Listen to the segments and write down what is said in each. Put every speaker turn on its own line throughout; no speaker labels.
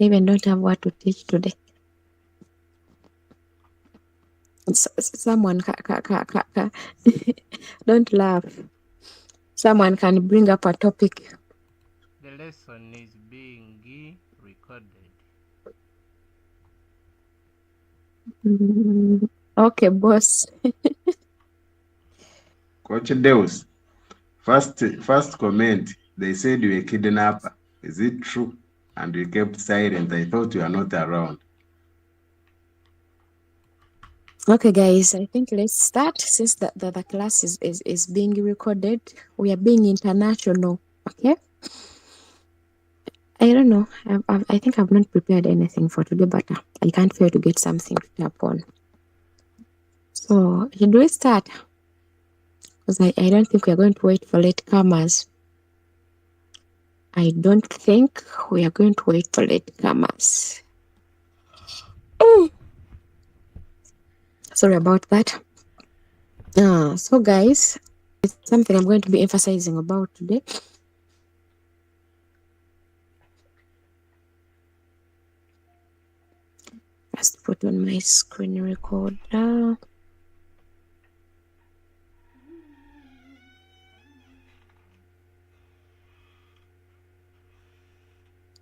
even don't have what to teach today. Someone don't laugh. Someone can bring up a topic.
The lesson is being recorded.
Okay, boss.
Coach Deus, first comment, they said you were a kidnapper. Is it true? And you kept silent. I thought you were not around.
Okay, guys, I think let's start since the class is being recorded. We are being international, okay? I don't know. I think I've not prepared anything for today, but I can't fail to get something to tap on. So, should we start? Because I don't think we're going to wait for latecomers. I don't think we are going to wait for latecomers. Sorry about that. So guys, it's something I'm going to be emphasizing about today. Just put on my screen recorder.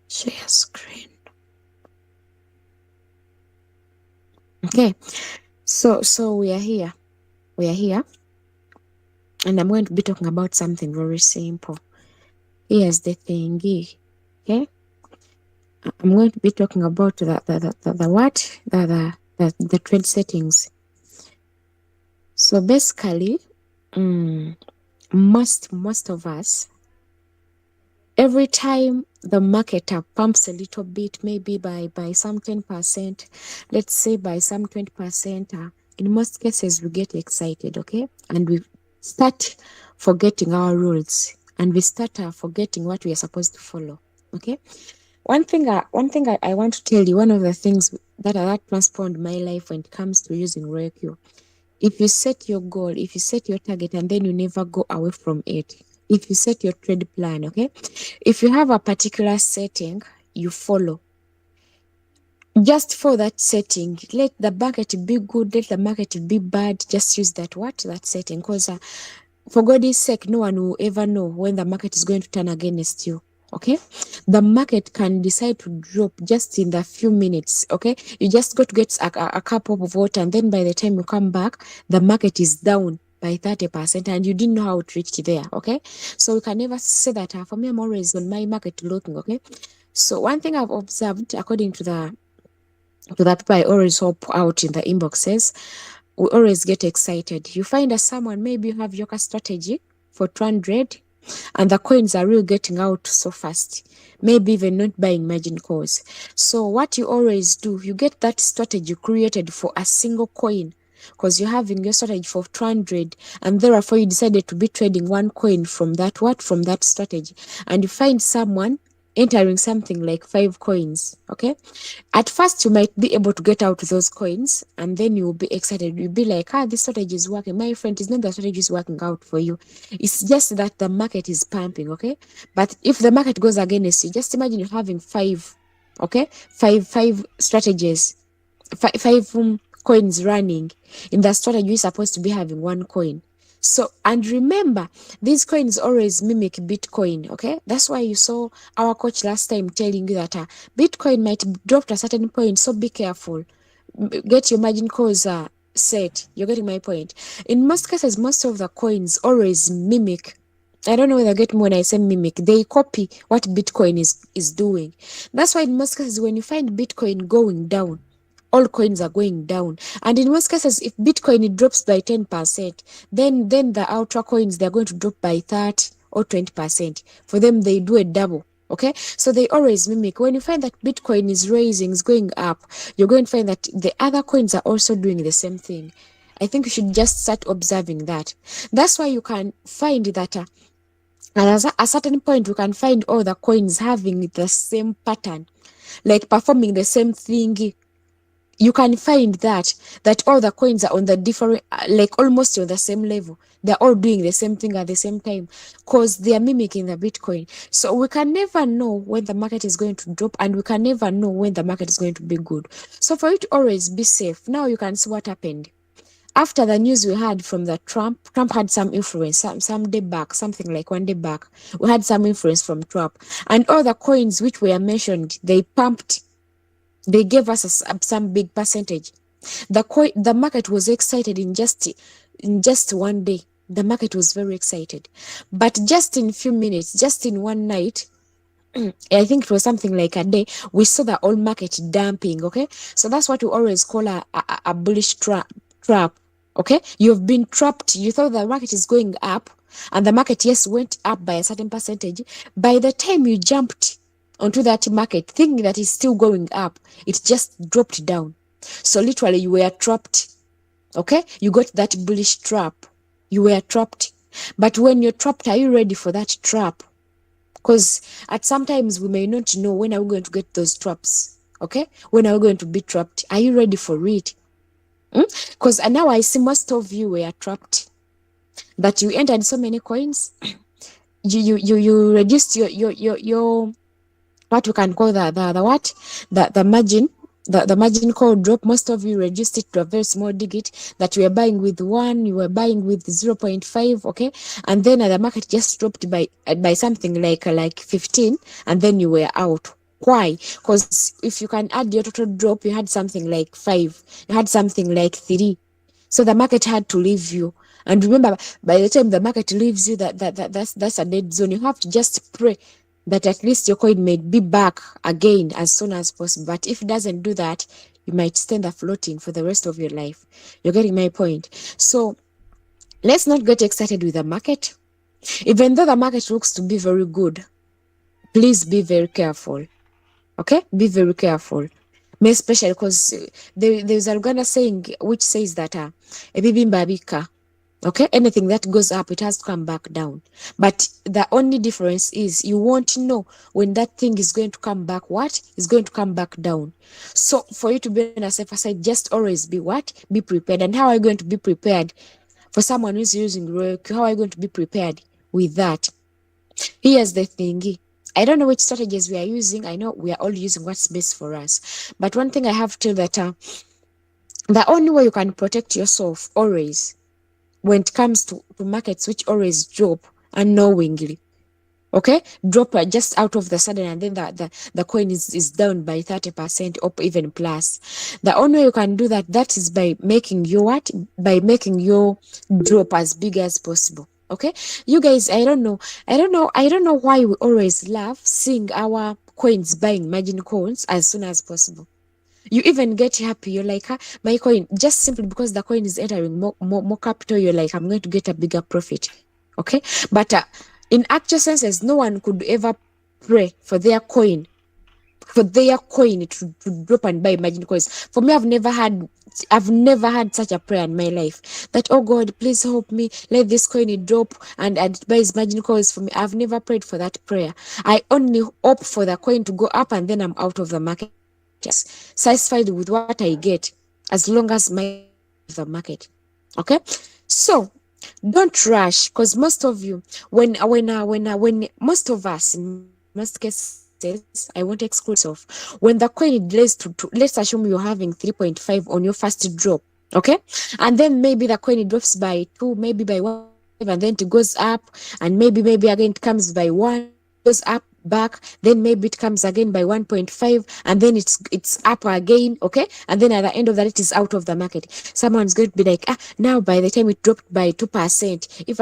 Share screen. Okay, so we are here. And I'm going to be talking about something very simple. Here's the thingy. Okay, I'm going to be talking about the trade settings. So basically, most of us, every time the market pumps a little bit, maybe by some 10%, let's say by some 20%, in most cases we get excited, okay? And we start forgetting our rules, and we start forgetting what we are supposed to follow, okay? One thing I want to tell you, one of the things that transformed my life when it comes to using Reiki, if you set your goal, if you set your target and then you never go away from it, if you set your trade plan, okay, if you have a particular setting you follow, just for that setting, let the market be good, let the market be bad, just use that setting, because for God's sake, no one will ever know when the market is going to turn against you. Okay, the market can decide to drop just in the few minutes. Okay, you just got to get a cup of water, and then by the time you come back, the market is down by 30%, and you didn't know how it reached there. Okay, so you can never say that. For me, I'm always on my market looking. Okay, so one thing I've observed, according to the people I always hope out in the inboxes, we always get excited. You find that someone, maybe you have your strategy for 200 and the coins are really getting out so fast, maybe even not buying margin calls. So what you always do, you get that strategy created for a single coin, because you're having your strategy for 200 and therefore you decided to be trading one coin from that strategy, and you find someone entering something like 5 coins. Okay, at first you might be able to get out those coins, and then you'll be excited. You'll be like, this strategy is working. My friend, it's not the strategy is working out for you, it's just that the market is pumping. Okay, but if the market goes against you, just imagine you having 5, okay, five strategies, five coins running. In the strategy you're supposed to be having 1 coin. So, and remember, these coins always mimic Bitcoin. Okay, that's why you saw our coach last time telling you that Bitcoin might drop to a certain point, so be careful. Get your margin calls set. You're getting my point. In most cases, most of the coins always mimic. I don't know whether I get me when I say mimic. They copy what Bitcoin is doing. That's why in most cases, when you find Bitcoin going down, all coins are going down. And in most cases, if Bitcoin drops by 10%, then the ultra coins, they're going to drop by 30 or 20%. For them, they do a double. Okay, so they always mimic. When you find that Bitcoin is rising, is going up, you're going to find that the other coins are also doing the same thing. I think you should just start observing that. That's why you can find that at a certain point, you can find all the coins having the same pattern, like performing the same thing you can find that all the coins are on the different, like almost on the same level. They're all doing the same thing at the same time because they are mimicking the Bitcoin. So we can never know when the market is going to drop, and we can never know when the market is going to be good. So for you to always be safe, now you can see what happened after the news we had from the Trump had some influence some day back, something like 1 day back. We had some influence from Trump, and all the coins which were mentioned, they pumped. They gave us some big percentage. The market was excited in just 1 day. The market was very excited, but just in few minutes, just in one night, I think it was something like a day, we saw the whole market dumping. Okay, so that's what we always call a bullish trap. Okay, you've been trapped. You thought the market is going up, and the market, yes, went up by a certain percentage. By the time you jumped onto that market thinking that it's still going up, it just dropped down. So literally you were trapped. Okay, you got that bullish trap. You were trapped. But when you're trapped, are you ready for that trap? Because at sometimes we may not know when are we going to get those traps. Okay, when are we going to be trapped? Are you ready for it? Because now I see most of you were trapped, that you entered so many coins. You reduced your what we can call the margin, the margin call drop. Most of you reduced it to a very small digit, that you were buying with 1, you were buying with 0.5. Okay, and then the market just dropped by something like 15, and then you were out. Why? Because if you can add your total drop, you had something like 5, you had something like 3. So the market had to leave you. And remember, by the time the market leaves you, that's a dead zone. You have to just pray that at least your coin may be back again as soon as possible. But if it doesn't do that, you might stand there floating for the rest of your life. You're getting my point? So let's not get excited with the market. Even though the market looks to be very good, please be very careful. Okay? Be very careful. Especially because there's a Uganda saying which says that ebibimba. Okay, anything that goes up, it has to come back down. But the only difference is you won't know when that thing is going to come back. What is going to come back down? So for you to be on a safer side, just always be what? Be prepared. And how are you going to be prepared? For someone who's using Roku, how are you going to be prepared with that? Here's the thing. I don't know which strategies we are using. I know we are all using what's best for us. But one thing I have to tell that the only way you can protect yourself always when it comes to markets which always drop unknowingly, okay, drop just out of the sudden, and then the coin is down by 30% or even plus. The only way you can do that is by making your drop as big as possible. Okay, you guys, I don't know why we always love seeing our coins buying margin calls as soon as possible. You even get happy. You're like, my coin, just simply because the coin is entering more capital, you're like, I'm going to get a bigger profit. Okay, but in actual senses, no one could ever pray for their coin to drop and buy margin coins. For me, I've never had such a prayer in my life that, oh God, please help me, let this coin drop and it buys margin coins for me. I've never prayed for that prayer. I only hope for the coin to go up, and then I'm out of the market, satisfied with what I get, as long as my the market. Okay, so don't rush, because most of you, when most of us, in most cases, I won't exclude myself, when the coin delays to let's assume you're having 3.5 on your first drop. Okay, and then maybe the coin drops by 2, maybe by 1.5, and then it goes up, and maybe again it comes by 1, goes up back, then maybe it comes again by 1.5, and then it's up again. Okay, and then at the end of that, it is out of the market. Someone's going to be like, now by the time it dropped by 2%, if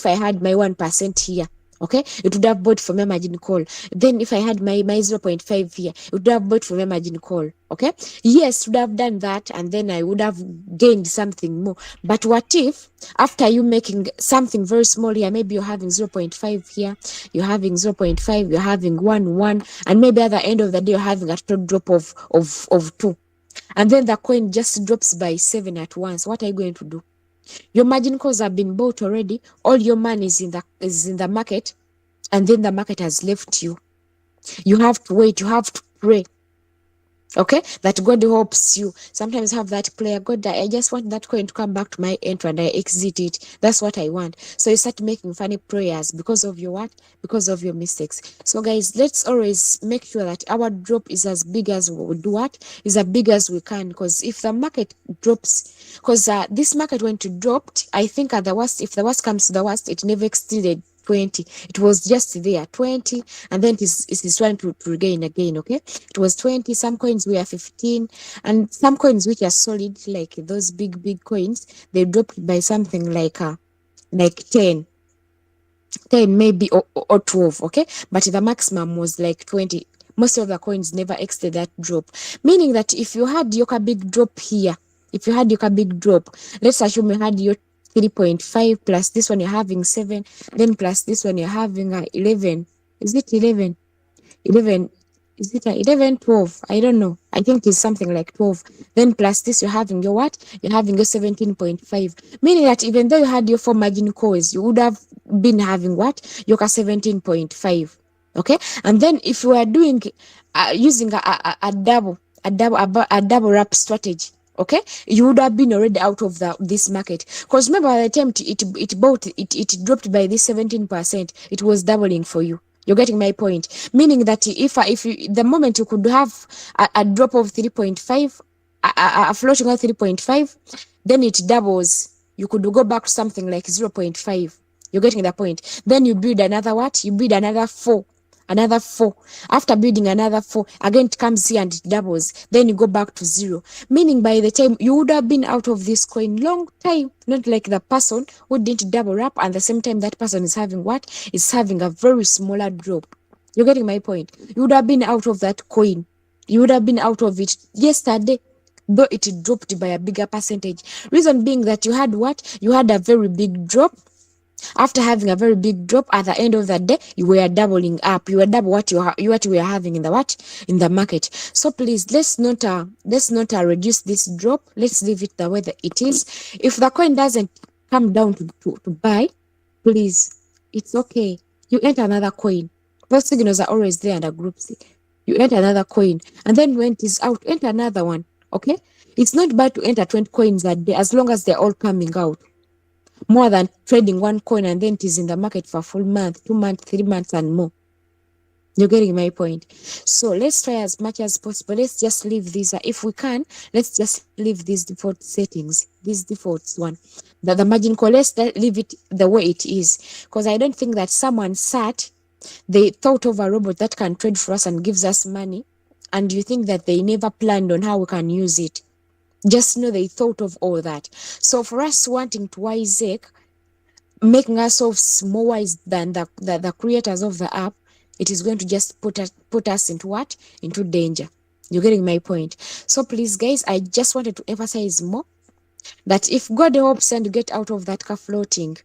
I had my 1% here, okay, it would have bought for my margin call. Then if I had my 0.5 here, it would have bought for my margin call. Okay, yes, would have done that, and then I would have gained something more. But what if after you making something very small here, maybe you're having 0.5 here, you're having 0.5, you're having 1, and maybe at the end of the day you're having a total drop of 2, and then the coin just drops by 7 at once? What are you going to do? Your margin calls have been bought already. All your money is in the market, and then the market has left you. You have to wait. You have to pray. Okay, that God helps you. Sometimes have that prayer, God, I just want that coin to come back to my entry and I exit it. That's what I want. So you start making funny prayers because of your what? Because of your mistakes. So guys, let's always make sure that our drop is as big as we do what? Is as big as we can. Because if the market drops, because this market went to dropped, I think at the worst, if the worst comes to the worst, it never exceeded 20. It was just there 20, and then it is trying to regain again. Okay, it was 20, some coins were 15, and some coins which are solid, like those big coins, they dropped by something like 10 maybe, or 12. Okay, but the maximum was like 20. Most of the coins never exceeded that drop, meaning that if you had your big drop here, if you had your big drop, let's assume you had your 3.5 plus this one you're having 7, then plus this one you're having 11. Is it 11? 11, is it 11, 12? I don't know, I think it's something like 12. Then plus this, you're having your what? You're having your 17.5, meaning that even though you had your 4 margin calls, you would have been having what? Your 17.5. Okay, and then if you are doing using a double wrap strategy, okay, you would have been already out of this market, because remember by the time it dropped by this 17%, it was doubling for you. You're getting my point, meaning that if you, the moment you could have a drop of 3.5, a floating on 3.5, then it doubles, you could go back to something like 0.5. You're getting the point. Then you build another what? You build another 4. Another 4. After building another 4, again it comes here and it doubles. Then you go back to 0. Meaning by the time you would have been out of this coin long time. Not like the person who didn't double up, and the same time that person is having what? Is having a very smaller drop. You're getting my point. You would have been out of that coin. You would have been out of it yesterday, though it dropped by a bigger percentage. Reason being that you had what? You had a very big drop. After having a very big drop at the end of the day, you were doubling up. You were double what you were having in the what? In the market. So please, let's not reduce this drop. Let's leave it the way that it is. If the coin doesn't come down to buy, please, it's okay. You enter another coin. Those signals are always there under group C. You enter another coin, and then when it is out, enter another one. Okay, it's not bad to enter 20 coins a day as long as they're all coming out, more than trading one coin and then it is in the market for a full month, 2 months, 3 months, and more. You're getting my point. So let's try as much as possible. Let's just leave these. If we can, let's just leave these default settings, these defaults one. The margin call, let's leave it the way it is. Because I don't think that someone sat, they thought of a robot that can trade for us and gives us money, and you think that they never planned on how we can use it. Just know they thought of all that. So for us wanting to Isaac, making ourselves more wise than the creators of the app, it is going to just put us into what? Into danger. You're getting my point. So please guys, I just wanted to emphasize more that if God helps and you get out of that car floating,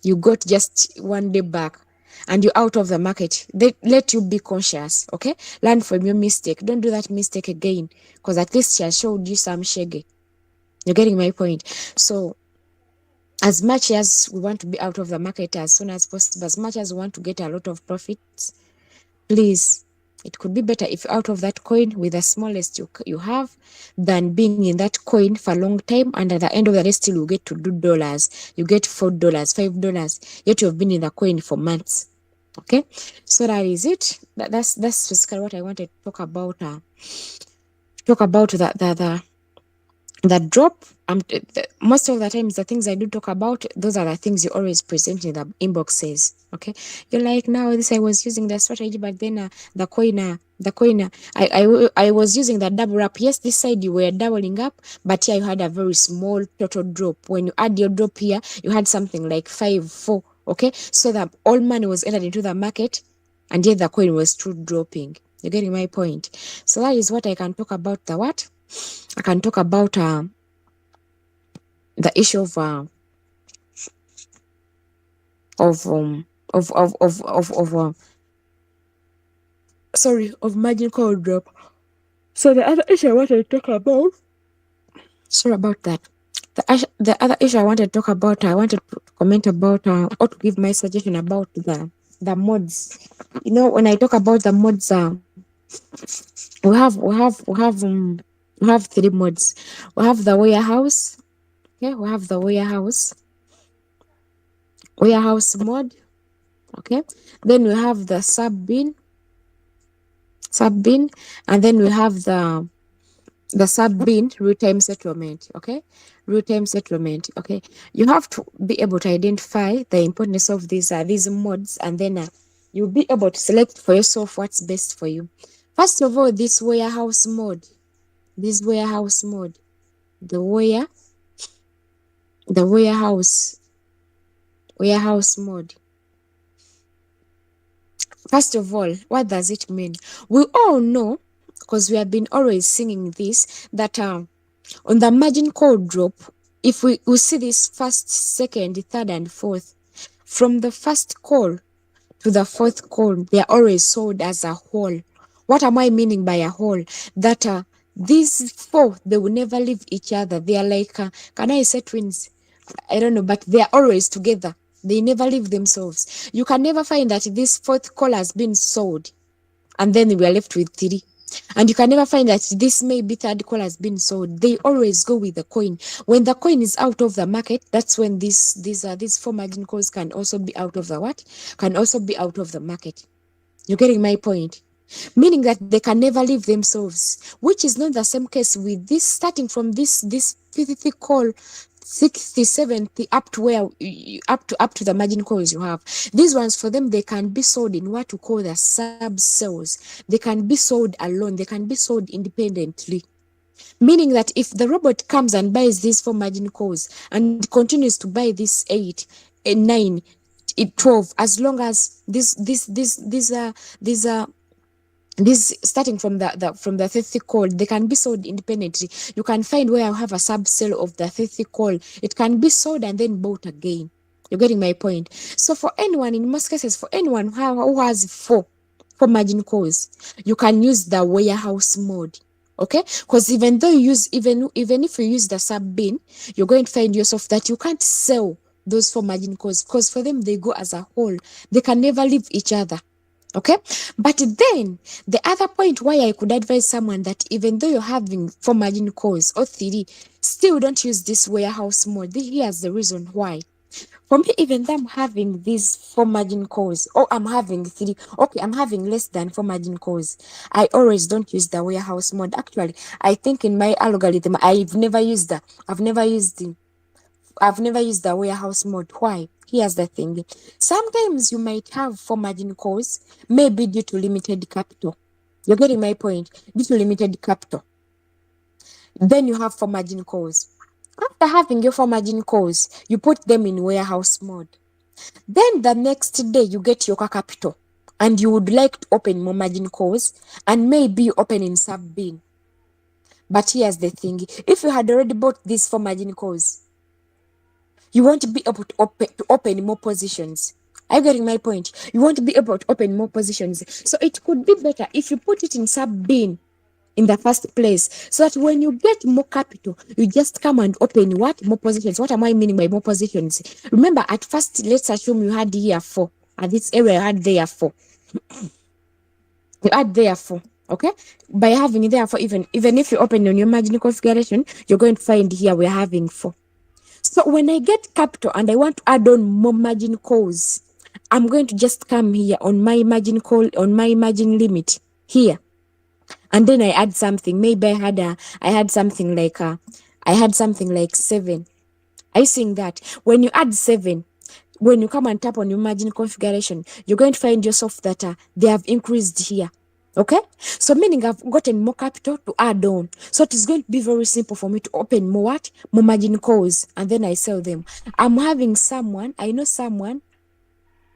you got just one day back and you're out of the market, let you be conscious. Okay, learn from your mistake. Don't do that mistake again, because at least she has showed you some shege. You're getting my point. So as much as we want to be out of the market as soon as possible, as much as we want to get a lot of profits, please, it could be better if you're out of that coin with the smallest you have, than being in that coin for a long time, and at the end of the day still you get to do dollars, you get $4, $5, yet you've been in the coin for months. Okay, so that is it. That's basically what I wanted to talk about. Talk about the drop. Most of the times the things I do talk about, those are the things you always present in the inboxes. Okay, you're like, now this I was using the strategy, but then I was using the double up. Yes, this side you were doubling up, but here you had a very small total drop. When you add your drop here, you had something like 5-4. Okay, so that all money was entered into the market, and yet the coin was still dropping. You're getting my point. So that is what I can talk about. The what I can talk about the issue of sorry, of margin call drop. So the other issue I wanted to talk about, sorry about that. The other issue I wanted to talk about, I wanted to comment about or to give my suggestion about the mods. You know, when I talk about the mods, We have three modes. We have the warehouse. Okay, we have the warehouse mode. Okay, then we have the sub bin, and then we have the sub bin real time settlement. Okay, real time settlement. Okay, you have to be able to identify the importance of these modes, and then you'll be able to select for yourself what's best for you. First of all, this warehouse mode, the where the warehouse mode. First of all, what does it mean? We all know, because we have been always singing this, that on the margin call drop, if we see this first, second, third, and fourth, from the first call to the fourth call, they are always sold as a whole. What am I meaning by a whole? That these four, they will never leave each other. They are like, can I say twins? I don't know, but they are always together. They never leave themselves. You can never find that this fourth call has been sold and then we are left with three. And you can never find that this maybe third call has been sold. They always go with the coin. When the coin is out of the market, that's when these four margin calls can also be out of the what? Can also be out of the market. You're getting my point? Meaning that they can never leave themselves, which is not the same case with this, starting from this 50th call, 60, 70, up to where up to the margin calls you have. These ones, for them, they can be sold in what we call the sub sales. They can be sold alone, they can be sold independently. Meaning that if the robot comes and buys these four margin calls and continues to buy this 8 and 9, 12, as long as these are this, starting from the 30 call, they can be sold independently. You can find where I have a sub sale of the 30 call. It can be sold and then bought again. You're getting my point? So for anyone, in most cases, for anyone who has four margin calls, you can use the warehouse mode. Okay, because even though you use even if you use the sub bin, you're going to find yourself that you can't sell those four margin calls, because for them, they go as a whole. They can never leave each other. Okay, but then the other point why I could advise someone that even though you're having four margin calls or three, still don't use this warehouse mode. Here's the reason why. For me, even though I'm having these four margin calls, or I'm having three, okay, I'm having less than four margin calls, I always don't use the warehouse mode. Actually, I think in my algorithm, I've never used the warehouse mode. Why? Here's the thing. Sometimes you might have four margin calls, maybe due to limited capital. You're getting my point? Due to limited capital. Then you have four margin calls. After having your four margin calls, you put them in warehouse mode. Then the next day you get your capital and you would like to open more margin calls and maybe you open in sub bin. But here's the thing. If you had already bought these four margin calls, you won't be able to open more positions. Are you getting my point? You won't be able to open more positions. So it could be better if you put it in sub bin in the first place, so that when you get more capital, you just come and open what? More positions. What am I meaning by more positions? Remember, at first, let's assume you had here 4. At this area, you had there 4. You add there 4. Okay? By having there 4, even if you open on your margin configuration, you're going to find here we're having 4. So when I get capital and I want to add on more margin calls, I'm going to just come here on my margin call, on my margin limit here. And then I add something. Maybe I had something like 7. Are you seeing that? When you add 7, when you come and tap on your margin configuration, you're going to find yourself that they have increased here. Okay, so meaning I've gotten more capital to add on. So it is going to be very simple for me to open more margin calls, and then I sell them. I know someone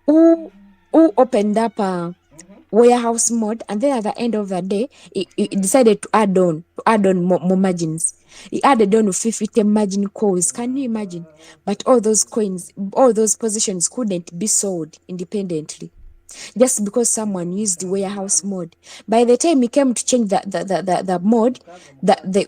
who opened up a warehouse mode, and then at the end of the day, he decided to add on more margins. He added on 50 margin calls. Can you imagine? But all those positions couldn't be sold independently, just because someone used the warehouse mode. By the time he came to change the mode, that they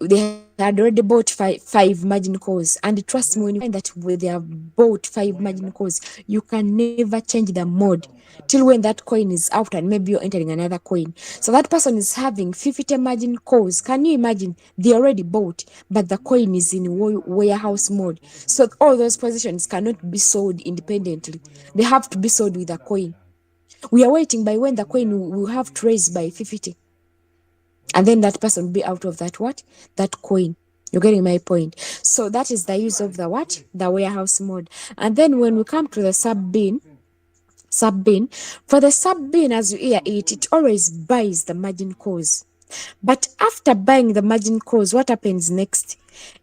had had already bought five margin calls. And trust me, when you find that they have bought five margin calls, you can never change the mode till when that coin is out and maybe you're entering another coin. So that person is having 50 margin calls. Can you imagine? They already bought, but the coin is in warehouse mode. So all those positions cannot be sold independently. They have to be sold with a coin. We are waiting by when the coin will have to raise by 50. And then that person will be out of that what? That coin. You're getting my point. So that is the use of the what? The warehouse mode. And then when we come to the sub bin, for the sub bin, as you hear it, it always buys the margin calls. But after buying the margin calls, what happens next?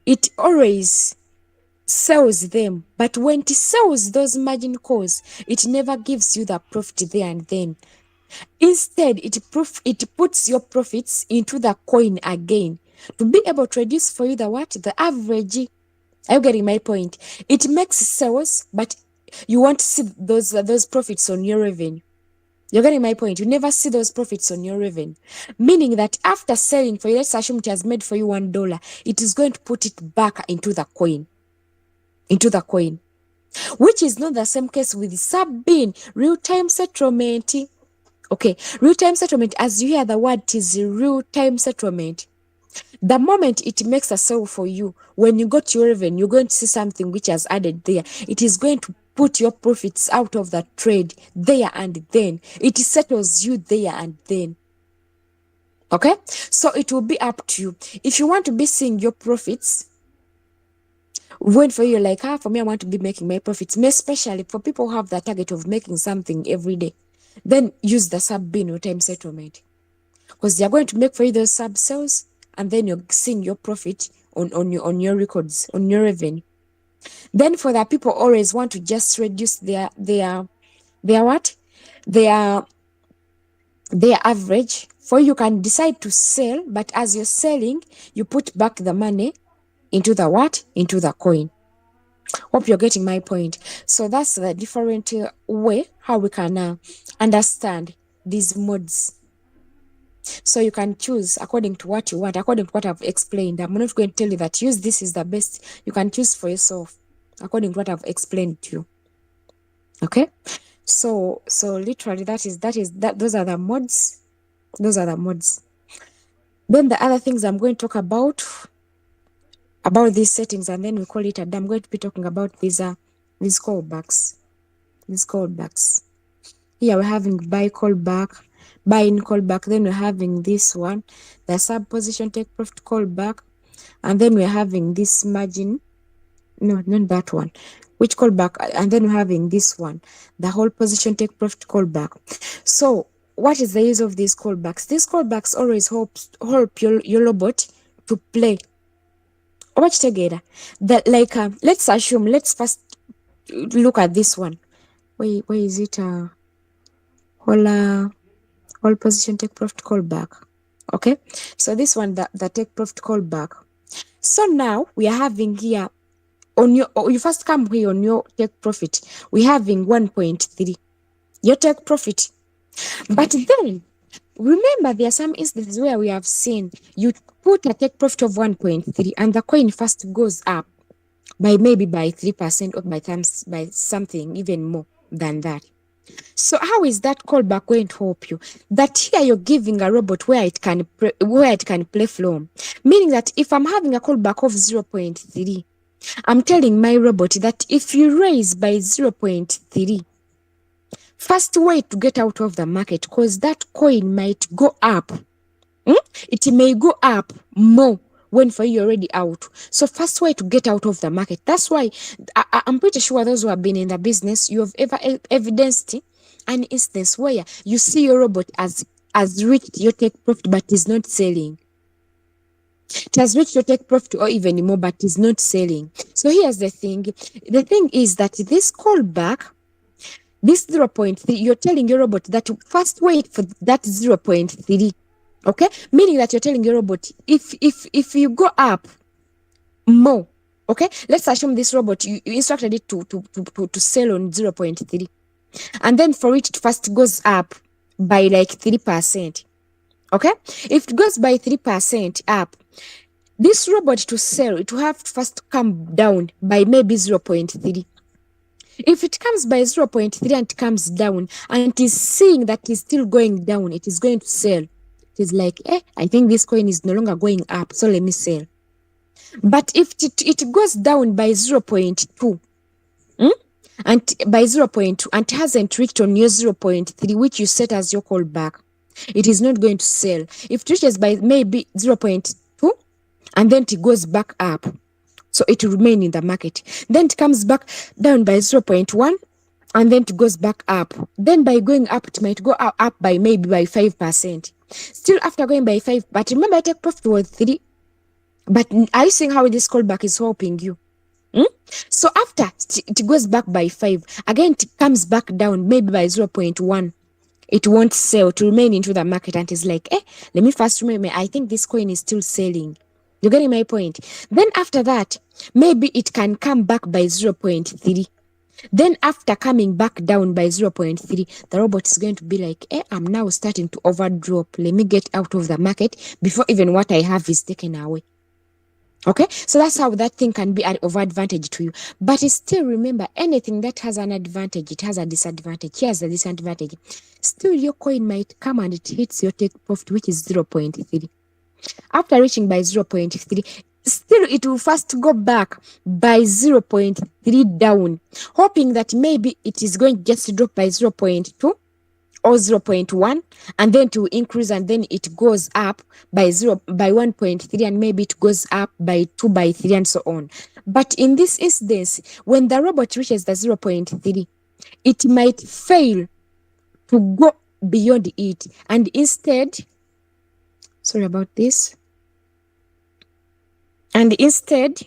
It always sells them. But when it sells those margin calls, it never gives you the profit there and then. Instead, it puts your profits into the coin again to be able to reduce for you the what? The average. Are you getting my point? It makes sales, but you want to see those profits on your revenue. You're getting my point. You never see those profits on your revenue. Meaning that after selling for you, let's assume it has made for you $1, it is going to put it back into the coin. Which is not the same case with sub-bin, real-time settlement. Okay, real-time settlement, as you hear the word, it is real-time settlement. The moment it makes a sale for you, when you go to your revenue, you're going to see something which has added there. It is going to put your profits out of the trade there and then. It settles you there and then. Okay, so it will be up to you. If you want to be seeing your profits, when for you, like, for me, I want to be making my profits, especially for people who have the target of making something every day, then use the sub-bin or time settlement. Because they're going to make for you those sub sales, and then you're seeing your profit on your records, on your revenue. Then for the people always want to just reduce their what? Their average. For you can decide to sell, but as you're selling, you put back the money into the what? Into the coin. Hope you're getting my point. So that's the different way how we can understand these modes. So you can choose according to what you want, according to what I've explained. I'm not going to tell you that use this is the best. You can choose for yourself according to what I've explained to you. Okay? So literally those are the modes. Those are the modes. Then the other things I'm going to talk about these settings, and then we call it I'm going to be talking about these callbacks. These callbacks. Here we're having buy callback, buy in callback, then we're having this one, the sub position take profit callback, and then we're having this margin, no, not that one, which callback, and then we're having this one, the whole position take profit callback. So what is the use of these callbacks? These callbacks always help your robot to play. Watch together that, like, let's assume, let's first look at this one. Where is it? Whole position take profit callback. Okay, so this one, the take profit callback. So now we are having here on your, you first come here on your take profit, we're having 1.3 your take profit. But then remember, there are some instances where we have seen you put a take profit of 1.3 and the coin first goes up by maybe by 3% or by something even more than that. So how is that callback going to help you? That here you're giving a robot where it can play from. Meaning that if I'm having a callback of 0.3, I'm telling my robot that if you raise by 0.3, first way to get out of the market, because that coin might go up. It may go up more when for you already out. So first way to get out of the market. That's why I'm pretty sure those who have been in the business, you have ever evidenced an instance where you see your robot has reached your take profit but is not selling. It has reached your take profit or even more but is not selling. So here's the thing. The thing is that this callback, this 0.3, you're telling your robot that first wait for that 0.3. Okay, meaning that you're telling your robot if you go up more, okay, let's assume this robot, you instructed it to sell on 0.3, and then for it first goes up by like 3%. Okay, if it goes by 3% up, This robot to sell, it will have to first come down by maybe 0.3. If it comes by 0.3 and it comes down and it is seeing that it's still going down, it is going to sell. It is like, I think this coin is no longer going up, so let me sell. But if it goes down by 0.2, and by 0.2 and hasn't reached on your 0.3, which you set as your callback, it is not going to sell. If it reaches by maybe 0.2 and then it goes back up, so it will remain in the market. Then it comes back down by 0.1 and then it goes back up. Then by going up, it might go up by maybe by 5%. Still after going by 5, but remember, take profit was 3. But are you seeing how this callback is helping you? So after it goes back by 5, again it comes back down maybe by 0.1. It won't sell, to remain into the market, and it's like, let me first remember, I think this coin is still selling. You're getting my point? Then after that, maybe it can come back by 0.3. Then after coming back down by 0.3, the robot is going to be like, I'm now starting to overdrop. Let me get out of the market before even what I have is taken away. Okay, so that's how that thing can be of advantage to you. But still remember, anything that has an advantage, it has a disadvantage. Here's the disadvantage. Still, your coin might come and it hits your take profit, which is 0.3. After reaching by 0.3, still it will first go back by 0.3 down, hoping that maybe it is going to just drop by 0.2 or 0.1, and then to increase, and then it goes up by 1.3, and maybe it goes up by 2, by 3, and so on. But in this instance, when the robot reaches the 0.3, it might fail to go beyond it, and instead, sorry about this, and instead,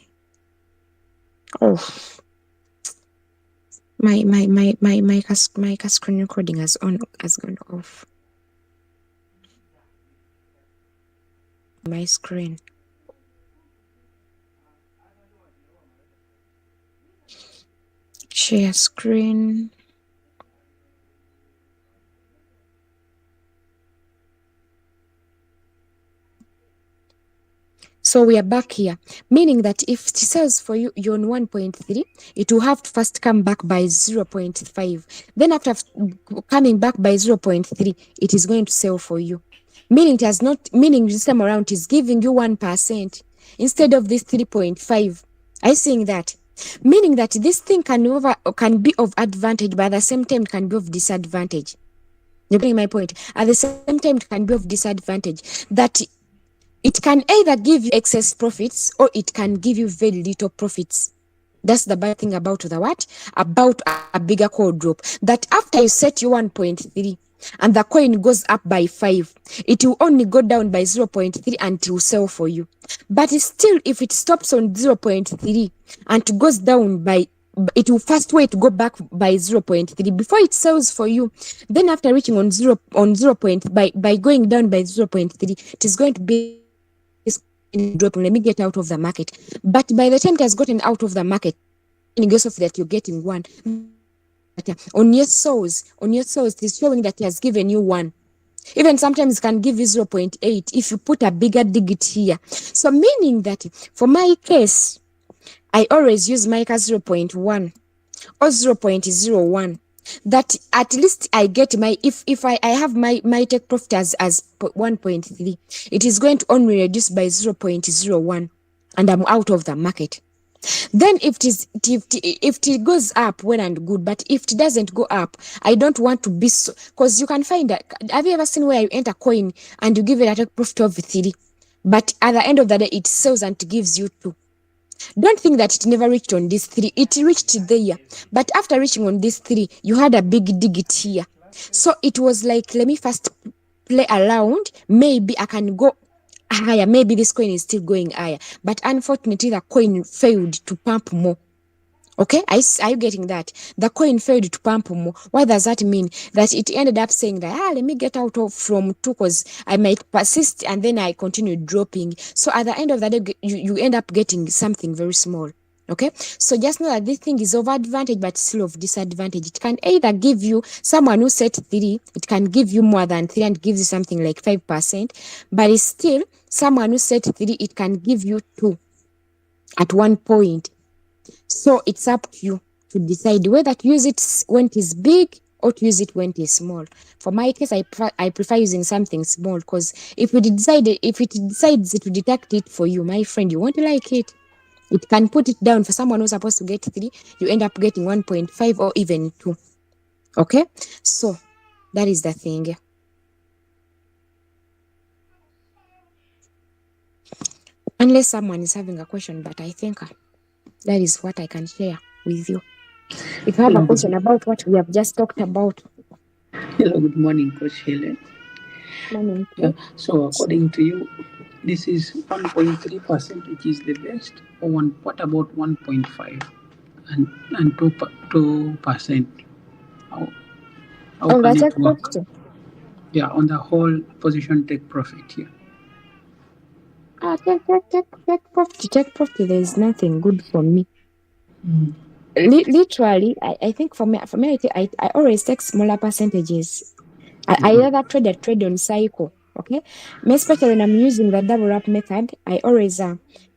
my screen recording has gone off. My screen. Share screen. So we are back here, meaning that if it sells for you, you're on 1.3, it will have to first come back by 0.5. Then after coming back by 0.3, it is going to sell for you. Meaning it has not, meaning this time around is giving you 1% instead of this 3.5. Are you seeing that? Meaning that this thing can be of advantage, but at the same time it can be of disadvantage. You're getting my point? At the same time it can be of disadvantage, that it can either give you excess profits or it can give you very little profits. That's the bad thing about the what? About a bigger call drop. That after you set your 1.3 and the coin goes up by 5, it will only go down by 0.3 and it will sell for you. But still, if it stops on 0.3 and it goes down by, it will first wait to go back by 0.3 before it sells for you. Then after reaching on 0 by going down by 0.3, it is going to be dropping. Let me get out of the market. But by the time it has gotten out of the market, in case of that, you're getting 1. On your souls, it is showing that it has given you 1. Even sometimes it can give you 0.8 if you put a bigger digit here. So meaning that for my case, I always use Mica 0.1 or 0.01. That at least I get my, if I have my take profit as 1.3, it is going to only reduce by 0.01 and I'm out of the market. Then if it goes up, well and good, but if it doesn't go up, I don't want to be so, because you can find that, have you ever seen where you enter coin and you give it a take profit of 3, but at the end of the day it sells and it gives you 2? Don't think that it never reached on this 3. It reached there. But after reaching on this 3, you had a big digit here. So it was like, let me first play around. Maybe I can go higher. Maybe this coin is still going higher. But unfortunately, the coin failed to pump more. Okay, are you getting that? The coin failed to pump more. What does that mean? That it ended up saying that, let me get out of from 2 because I might persist, and then I continue dropping. So at the end of the day, you end up getting something very small. Okay, so just know that this thing is of advantage but still of disadvantage. It can either give you someone who set 3, it can give you more than 3 and gives you something like 5%, but it's still someone who set 3, it can give you 2 at one point. So it's up to you to decide whether to use it when it is big or to use it when it is small. For my case, I prefer using something small, because if it decides to detect it for you, my friend, you won't like it. It can put it down. For someone who's supposed to get 3, you end up getting 1.5 or even 2. Okay, so that is the thing. Unless someone is having a question, but I think that is what I can share with you. If you have a
Hello,
question about what we have just talked about,
good morning, Coach Hellen.
morning,
Yeah, so according to you, this is 1.3%, which is the best, or what about 1.5 and 2%? How, how
oh,
can
that's a
it work?
question.
Yeah, on the whole position take profit here.
Take profit. There is nothing good for me.
Mm.
Literally, I think for me, I always take smaller percentages. I rather trade on cycle. Okay, me especially when I'm using the double up method, I always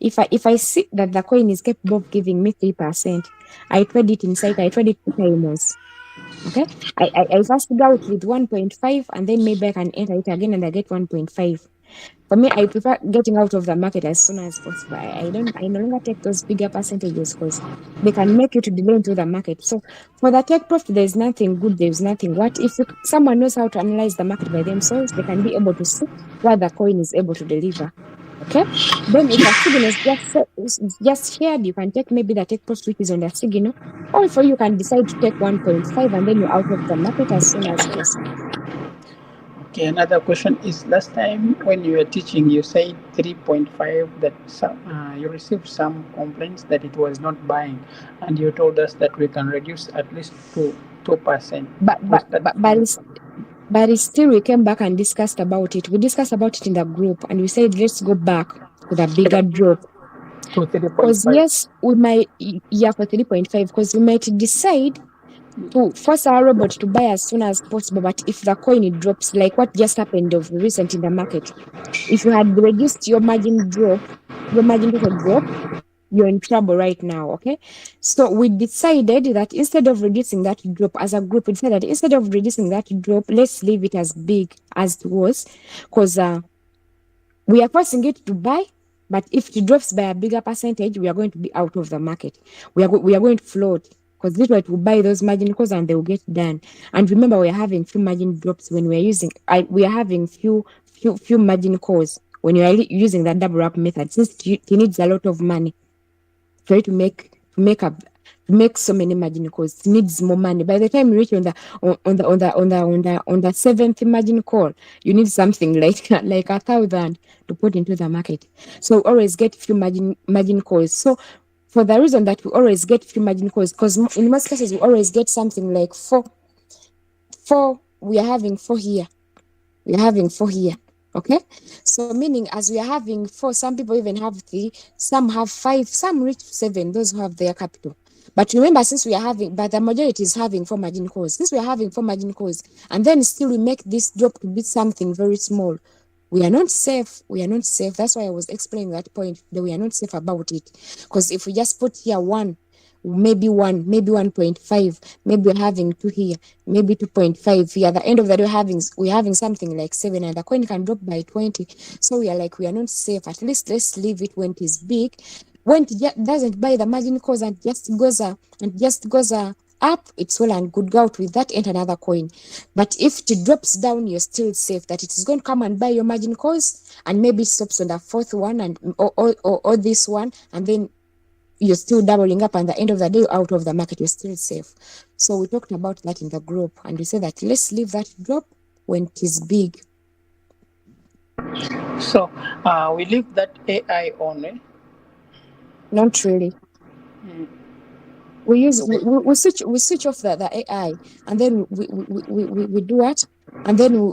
if I see that the coin is capable of giving me 3%, I trade it in cycle. I trade it 2 times. Okay, I first go out with 1.5, and then maybe I can enter it again and I get 1.5. For me, I prefer getting out of the market as soon as possible. I no longer take those bigger percentages, because they can make you to delay into the market. So for the take profit, there's nothing good, there's nothing. What if someone knows how to analyze the market by themselves, they can be able to see what the coin is able to deliver. Okay. Then if a signal is just shared, you can take maybe the take profit which is on the signal, or for you can decide to take 1.5 and then you're out of the market as soon as possible.
Okay, another question is, last time when you were teaching, you said 3.5, that you received some complaints that it was not buying, and you told us that we can reduce at least to 2%.
But
Was
but
that
but but
fine?
it's But still, we came back and discussed about it. We discussed about it in the group, and we said, let's go back to the bigger drop.
To
Because
3.5.
yes, we might, yeah, for 3.5, because we might decide to force our robot to buy as soon as possible. But if the coin it drops, like what just happened of recent in the market, if you had reduced your margin total drop, you're in trouble right now. Okay, so we decided that instead of reducing that drop, as a group, we decided that instead of reducing that drop, let's leave it as big as it was, because we are forcing it to buy. But if it drops by a bigger percentage, we are going to be out of the market. We are going to float, because this way will buy those margin calls and they will get done. And remember, we are having few margin drops when we are using. We are having few margin calls when you are using that double up method, since it needs a lot of money for you to make so many margin calls. It needs more money. By the time you reach on the seventh margin call, you need something like like 1,000 to put into the market. So always get few margin calls. So for the reason that we always get few margin calls, because in most cases we always get something like four. We are having four here. We are having four here. Okay, so meaning as we are having four, some people even have three, some have five, some reach seven, those who have their capital. But remember, but the majority is having four margin calls. Since we are having four margin calls, and then still we make this drop to be something very small, we are not safe. We are not safe. That's why I was explaining that point, that we are not safe about it. Because if we just put here maybe 1.5, maybe we're having two here, maybe 2.5 here. At the end of the day, we're having something like 7, and the coin can drop by 20. So we are like, we are not safe. At least let's leave it when it is big. When it doesn't buy the margin calls and just goes up, it's well and good. Go out with that, enter another coin. But if it drops down, you're still safe that it is going to come and buy your margin calls, and maybe stops on the fourth one and or this one, and then you're still doubling up, and at the end of the day, out of the market, you're still safe. So we talked about that in the group, and we said that let's leave that drop when it is big.
So we leave that AI on.
Not really. We switch off the AI, and then we do what, and then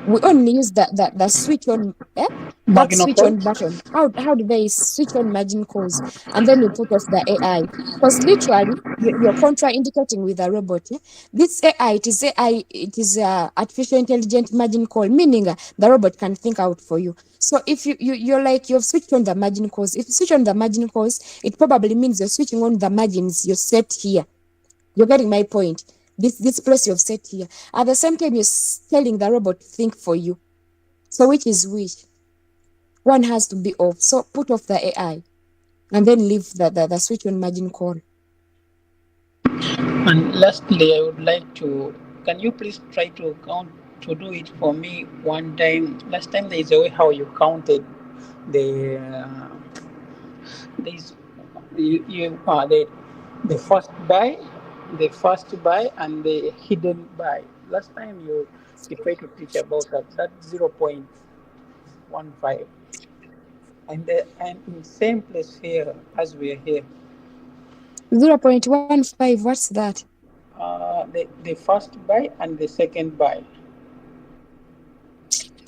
we only use the switch on. Eh? that
Marginal
switch
call.
on button. How do they switch on margin calls and then you put off the AI? Because literally you're contraindicating with a robot. Yeah? This AI, it is AI, it is artificial intelligent margin call, meaning the robot can think out for you. So if you're like you've switched on the margin calls, if you switch on the margin calls, it probably means you're switching on the margins you set here. You're getting my point. This place you've set here. At the same time, you're telling the robot to think for you. So which is which? One has to be off. So put off the AI and then leave the switch on margin call.
And lastly, I would like to, can you please try to count, to do it for me one time? Last time there is a way how you counted the, there is, the first buy and the hidden buy. Last time you tried to teach about that 0.15, and in same place here as we are here.
0.15, what's that?
The first buy and the second buy.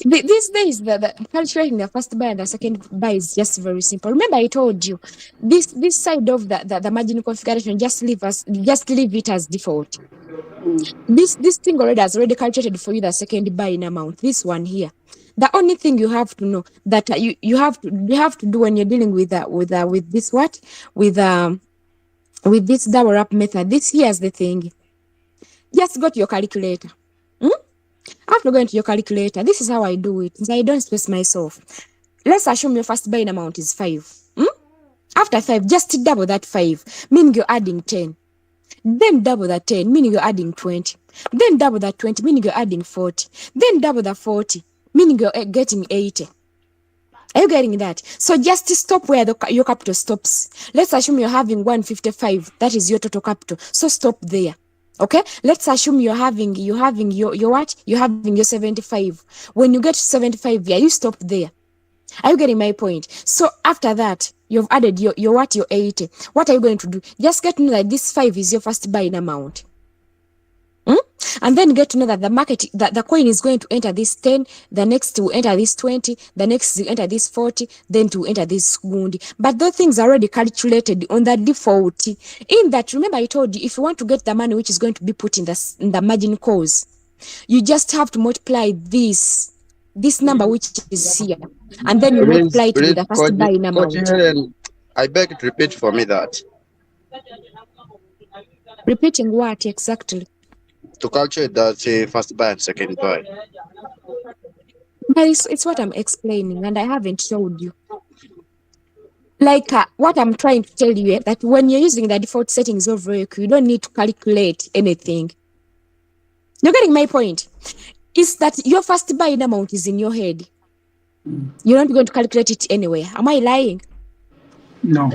These days, the calculating the first buy and the second buy is just very simple. Remember, I told you this side of the margin configuration, just leave it as default. This thing already has already calculated for you the second buy in amount. This one here. The only thing you have to know that you have to do when you're dealing with this what with this double up method. This here's the thing. Just go to your calculator. After going to your calculator, this is how I do it. I don't stress myself. Let's assume your first buying amount is 5. After 5, just double that 5, meaning you're adding 10. Then double that 10, meaning you're adding 20. Then double that 20, meaning you're adding 40. Then double that 40, meaning you're getting 80. Are you getting that? So just stop where your capital stops. Let's assume you're having 155. That is your total capital. So stop there. Okay, let's assume you're having your what? You're having your 75. When you get to 75, yeah, you stop there. Are you getting my point? So after that, you've added your what? Your 80. What are you going to do? Just get to know that this 5 is your first buying amount. And then get to know that the market, that the coin is going to enter this 10, the next will enter this 20, the next will enter this 40, then to enter this wound. But those things are already calculated on the default. In that, remember I told you, if you want to get the money which is going to be put in the margin calls, you just have to multiply this number which is here, and then you multiply it with the first buying
Coach
amount.
Helen, I beg to repeat for me that.
Repeating what exactly?
To calculate that first buy and second buy.
But it's what I'm explaining, and I haven't showed you. Like what I'm trying to tell you, that when you're using the default settings of Roku, you don't need to calculate anything. You're getting my point? Is that your first buying amount is in your head. You're not going to calculate it anyway. Am I lying?
No.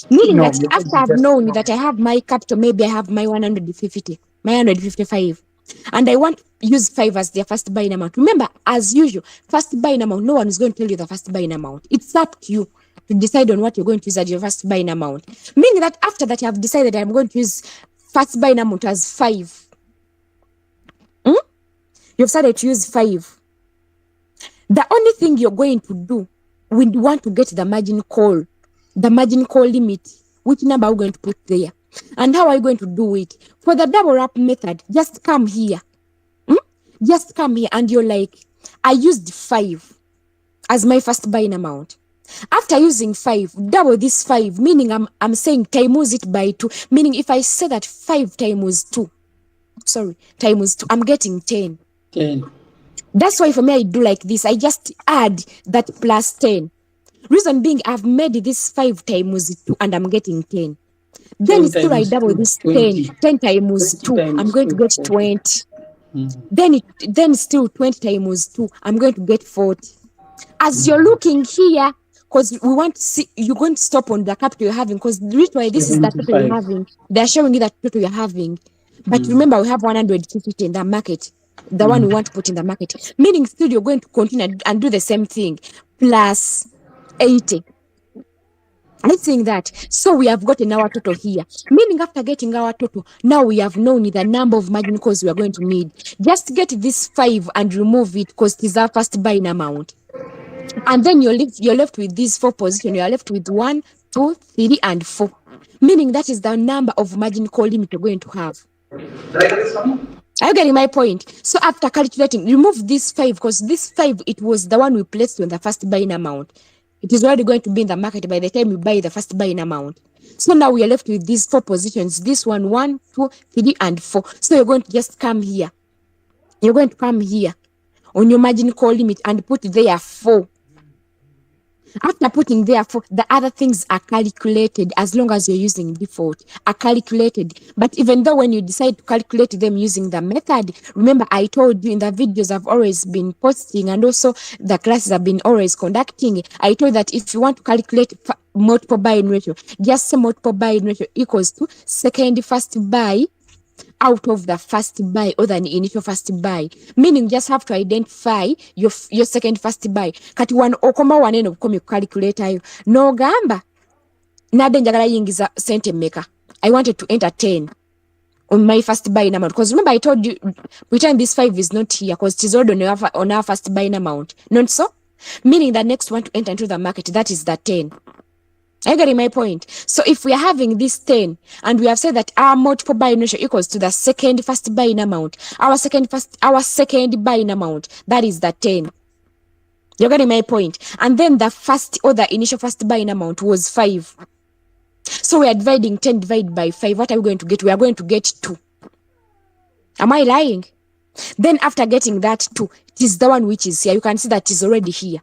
Meaning
No,
that
because
after I've known that I have my capital, maybe I have my 150, my 155, and I want to use 5 as their first buying amount. Remember, as usual, first buying amount, no one is going to tell you the first buying amount. It's up to you to decide on what you're going to use as your first buying amount. Meaning that after that, you have decided I'm going to use first buying amount as 5. You've started to use 5. The only thing you're going to do when you want to get the margin call limit, which number are we going to put there? And how are you going to do it? For the double wrap method, just come here. Just come here and you're like, I used 5 as my first buying amount. After using 5, double this 5, meaning I'm saying times it by 2. Meaning if I say that 5 times 2, I'm getting 10.
10.
That's why for me, I do like this. I just add that plus 10. Reason being, I've made this 5 times 2 and I'm getting 10. Then still I double this 10. 10 times 2, I'm going to get 20. Then still 20 times 2, I'm going to get 40. As you're looking here, because we want to see, you're going to stop on the capital you're having, because the reason why this is the total you're having, they're showing you that total you're having. But remember, we have 150 in the market, the one we want to put in the market. Meaning still you're going to continue and do the same thing, plus 80. I'm saying that. So we have gotten our total here. Meaning after getting our total, now we have known the number of margin calls we are going to need. Just get this 5 and remove it because it is our first buying amount. And then you're left with these four positions. You're left with 1, 2, 3, and 4. Meaning that is the number of margin call limit you're going to have. Are you getting my point? So after calculating, remove this 5 because this 5, it was the one we placed on the first buying amount. It is already going to be in the market by the time you buy the first buying amount. So now we are left with these 4 positions. This one, 1, 2, 3, and 4. So you're going to just come here. You're going to come here on your margin call limit and put there 4. After putting there 4, the other things are calculated as long as you're using default, are calculated. But even though when you decide to calculate them using the method, remember I told you in the videos I've always been posting and also the classes I've been always conducting, I told that if you want to calculate multiple buying ratio, just say multiple buying ratio equals to second first buy out of the first buy or the initial first buy, meaning just have to identify your second first buy. Kati one okoma wanene obukomi calculator yo no gamba nade njagala yingiza sente meka, I wanted to enter 10 on my first buying amount, because remember I told you pretend this 5 is not here because it is already on our first buying amount, not so, meaning the next one to enter into the market, that is the 10. Are you getting my point? So if we are having this 10 and we have said that our multiple buying ratio equals to the second first buying amount, our second buying amount, that is the 10. You're getting my point? And then the first or the initial first buying amount was 5. So we are dividing 10 divided by 5. What are we going to get? We are going to get 2. Am I lying? Then after getting that 2, it is the one which is here. You can see that it is already here.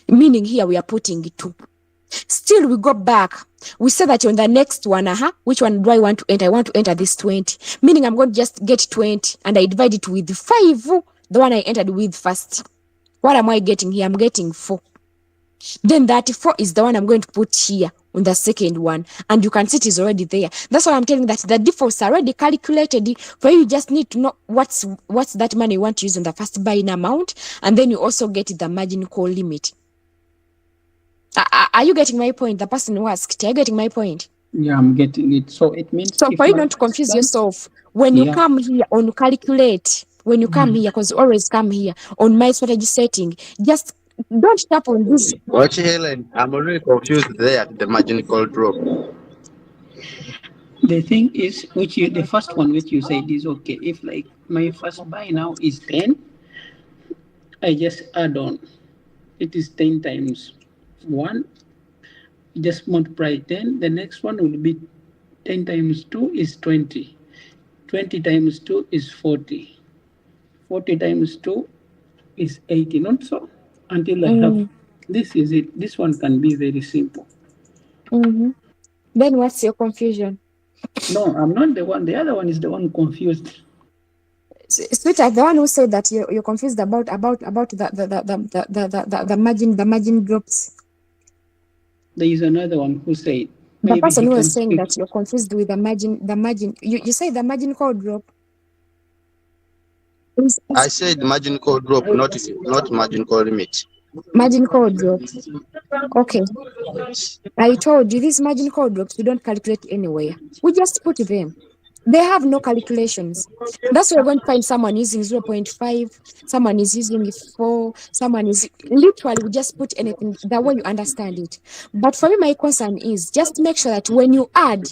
Meaning here we are putting 2. Still we go back, we say that on the next one, which one do I want to enter? I want to enter this 20, meaning I'm going to just get 20 and I divide it with 5, the one I entered with first. What am I getting here? I'm getting 4. Then that 4 is the one I'm going to put here on the second one, and you can see it is already there. That's why I'm telling that the defaults are already calculated for you. Just need to know what's that money you want to use on the first buying amount, and then you also get the margin call limit. Are you getting my point? The person who asked, are you getting my point?
Yeah, I'm getting it. So it means
so for you not to confuse yourself, when you come here on calculate, when you come here, because always come here on my strategy setting, just don't tap on this.
Watch Helen, I'm already confused there at the margin call drop.
The thing is, the first one which you said is okay. If like my first buy now is 10, I just add on. It is 10 times 1. Just multiply 10. The next one will be 10 times 2 is 20. 20 times 2 is 40. 40 times 2 is 80. Not so. Until I have, this is it. This one can be very simple.
Then what's your confusion?
No, I'm not the one. The other one is the one confused.
Sweetheart, the one who said that you're confused about the margin drops.
There is another one who said
the person who was saying that you're confused with the margin. You say the margin call drop.
I said margin call drop, not margin call limit.
Margin call drop. Okay. I told you these margin call drops we don't calculate anywhere. We just put them. They have no calculations. That's why you're going to find someone using 0.5, someone is using 4, someone is literally we just put anything the way you understand it. But for me, my concern is just make sure that when you add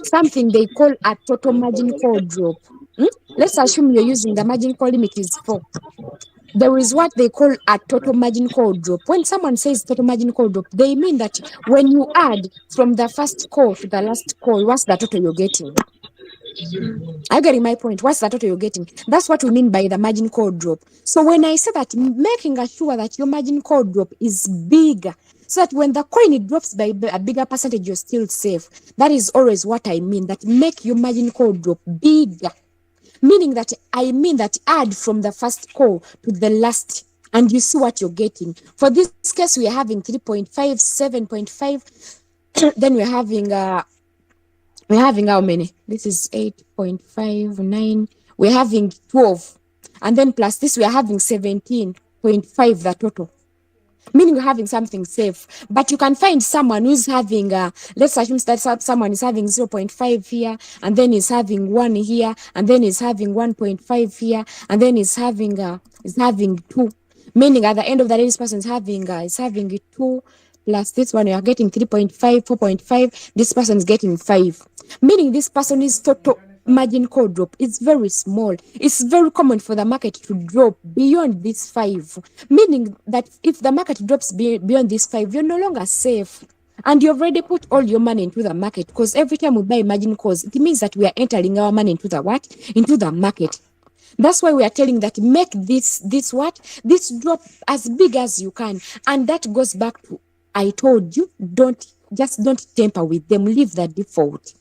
something they call a total margin call drop, let's assume you're using the margin call limit is 4. There is what they call a total margin call drop. When someone says total margin call drop, they mean that when you add from the first call to the last call, what's the total you're getting? Are you getting my point? What's the total you're getting? That's what we mean by the margin call drop. So when I say that, making sure that your margin call drop is bigger, so that when the coin drops by a bigger percentage, you're still safe. That is always what I mean, that make your margin call drop bigger. Meaning that I mean that add from the first call to the last, and you see what you're getting. For this case, we are having 3.5, 7.5. Then we're having how many? This is 8.59. We're having 12. And then plus this, we are having 17.5, the total. Meaning you're having something safe. But you can find someone who's having, let's assume that someone is having 0.5 here, and then is having 1 here, and then is having 1.5 here, and then is having 2. Meaning at the end of the day, this person is having 2 plus this one, you are getting 3.5, 4.5. This person is getting 5. Meaning this person is total margin call drop. It's very small. It's very common for the market to drop beyond this 5. Meaning that if the market drops beyond this 5, you're no longer safe. And you've already put all your money into the market, because every time we buy margin calls, it means that we are entering our money into the what? Into the market. That's why we are telling that make this drop as big as you can. And that goes back to, I told you, don't tamper with them, leave the default.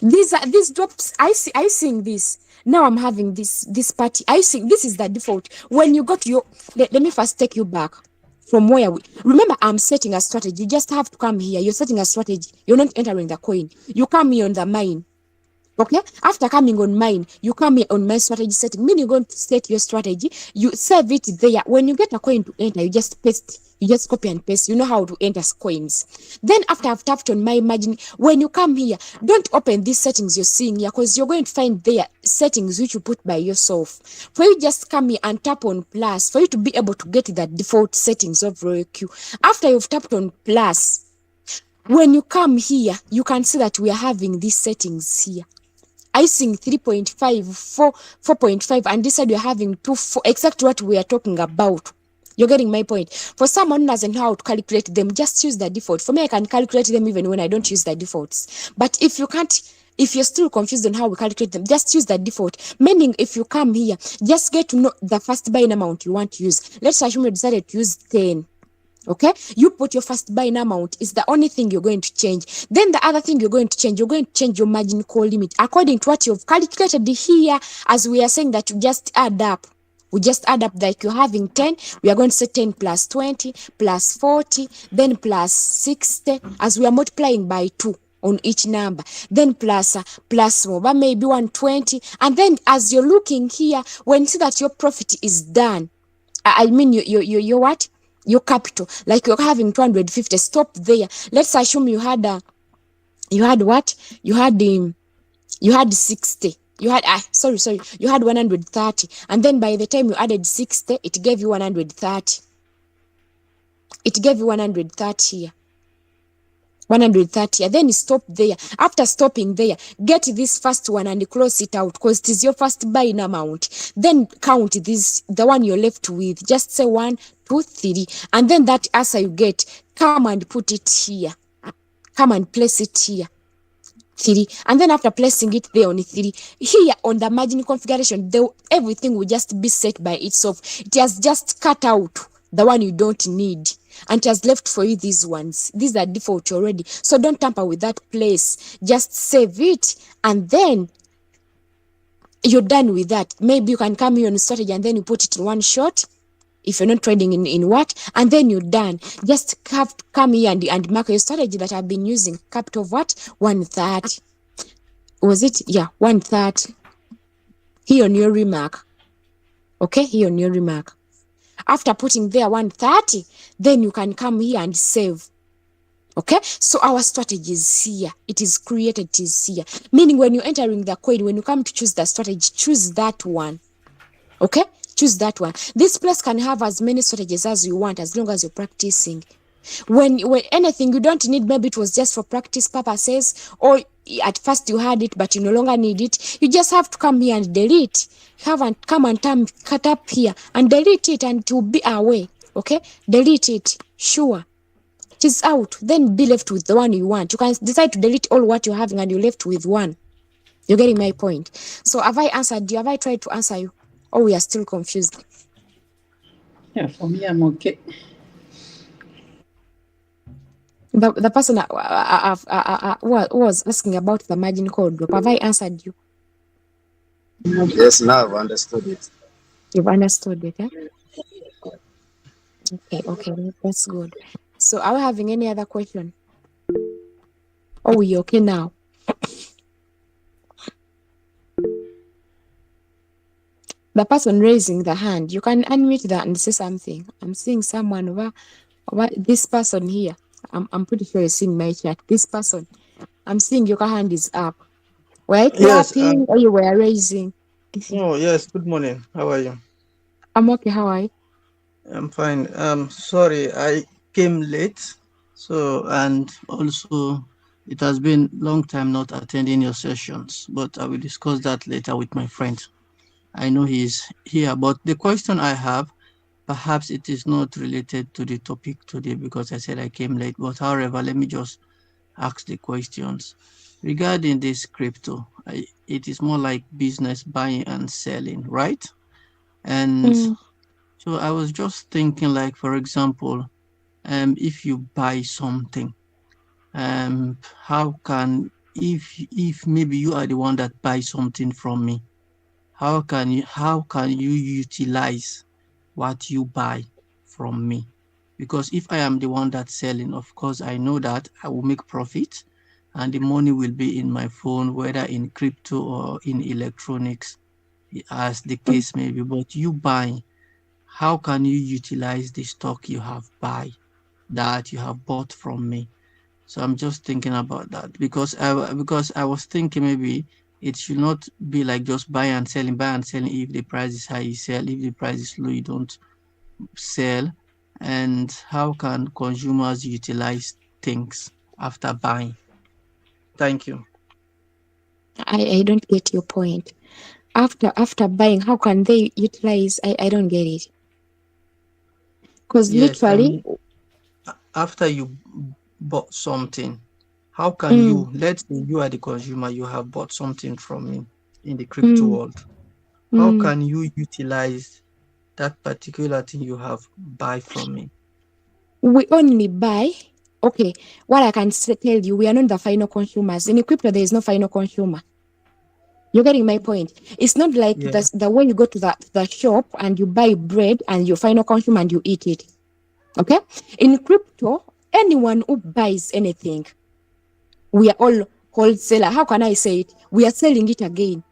These drops, I sing this. Now I'm having this party. I sing this is the default. When you got your, let me first take you back from where we, remember, I'm setting a strategy. You just have to come here. You're setting a strategy. You're not entering the coin. You come here on the mine. Okay, after coming on mine, you come here on my strategy setting. Meaning you're going to set your strategy, you save it there. When you get a coin to enter, you just paste, you just copy and paste. You know how to enter coins. Then after I've tapped on my margin, when you come here, don't open these settings you're seeing here, because you're going to find there settings which you put by yourself. For you, just come here and tap on plus for you to be able to get the default settings of Royal Q. After you've tapped on plus, when you come here, you can see that we are having these settings here. I sing 3.5, 4.5, and this side you're having 2, 4, exactly what we are talking about. You're getting my point. For someone who doesn't know how to calculate them, just use the default. For me, I can calculate them even when I don't use the defaults. But if you can't, if you're still confused on how we calculate them, just use the default. Meaning, if you come here, just get to know the first buying amount you want to use. Let's assume you decided to use 10. Okay, you put your first buying amount is the only thing you're going to change. Then the other thing you're going to change your margin call limit according to what you've calculated here. As we are saying that you just add up, we just add up, like you're having 10, we are going to say 10 plus 20 plus 40, then plus 60, as we are multiplying by 2 on each number, then plus more, maybe 120. And then as you're looking here, when you see that your profit is done, I mean you what? Your capital, like you're having 250, stop there. Let's assume you had what? You had 60. You had you had 130, and then by the time you added 60, it gave you 130. It gave you 130 here. 130, and then stop there. After stopping there, get this first one and close it out, because it is your first buying amount. Then count this, the one you're left with. Just say 1, 2, 3, and then that answer you get, come and put it here. Come and place it here. 3, and then after placing it there on 3, here on the margin configuration, everything will just be set by itself. It has just cut out the one you don't need, and it has left for you these ones. These are default already, so don't tamper with that place. Just save it, and then you're done with that. Maybe you can come here on strategy and then you put it in one shot if you're not trading in what, and then you're done. Just have to come here and mark your strategy that I've been using. Capital of what? 130. Was it? Yeah, 130. Here on your remark. Okay, here on your remark. After putting there 130, then you can come here and save. Okay, so our strategy is here. It is created, it is here. Meaning when you're entering the coin, when you come to choose the strategy, choose that one. Okay, choose that one. This place can have as many strategies as you want, as long as you're practicing. When anything you don't need, maybe it was just for practice purposes, or at first you had it but you no longer need it, you just have to come here and delete. Come and cut up here and delete it, and it will be away. Okay, delete it. Sure, it is out. Then be left with the one you want. You can decide to delete all what you're having and you're left with one. You're getting my point? So have I answered you? Have I tried to answer you? Or we are still confused?
Yeah, for me, I'm okay.
The person was asking about the margin call drop. Have I answered you?
Yes, now I've understood it.
You've understood it, eh? Okay, that's good. So are we having any other question? Oh, we okay now? The person raising the hand, you can unmute that and say something. I'm seeing someone over this person here. I'm pretty sure you're seeing my chat. This person, I'm seeing your hand is up. Were you
Yes.
clapping or you were raising?
Oh, yes. Good morning. How are you?
I'm okay. How are you?
I'm fine. Sorry, I came late. So, and also, it has been long time not attending your sessions, but I will discuss that later with my friend. I know he's here, but the question I have, perhaps it is not related to the topic today because I said I came late. But however, let me just ask the questions regarding this crypto. It is more like business buying and selling, right? And
Mm,
so I was just thinking, like, for example, if you buy something, how can, if maybe you are the one that buys something from me, how can you utilize what you buy from me? Because if I am the one that's selling, of course I know that I will make profit and the money will be in my phone, whether in crypto or in electronics, as the
mm.
case may be. But you buying, how can you utilize the stock you have buy that you have bought from me? So I'm just thinking about that because I was thinking maybe it should not be like just buy and selling. If the price is high, you sell. If the price is low, you don't sell. And how can consumers utilize things after buying? Thank you.
I don't get your point. After buying, how can they utilize? I don't get it. Because
Yes,
literally,
after you bought something, how can
mm,
you, let's say you are the consumer, you have bought something from me in the crypto
mm,
world. How
mm.
can you utilize that particular thing you have buy from me?
We only buy. Okay, what I can tell you, we are not the final consumers. In crypto, there is no final consumer. You're getting my point. It's not like
Yeah.
the way you go to the shop and you buy bread and you final consume and you eat it. Okay? In crypto, anyone who buys anything, we are all wholesaler. How can I say it? We are selling it again.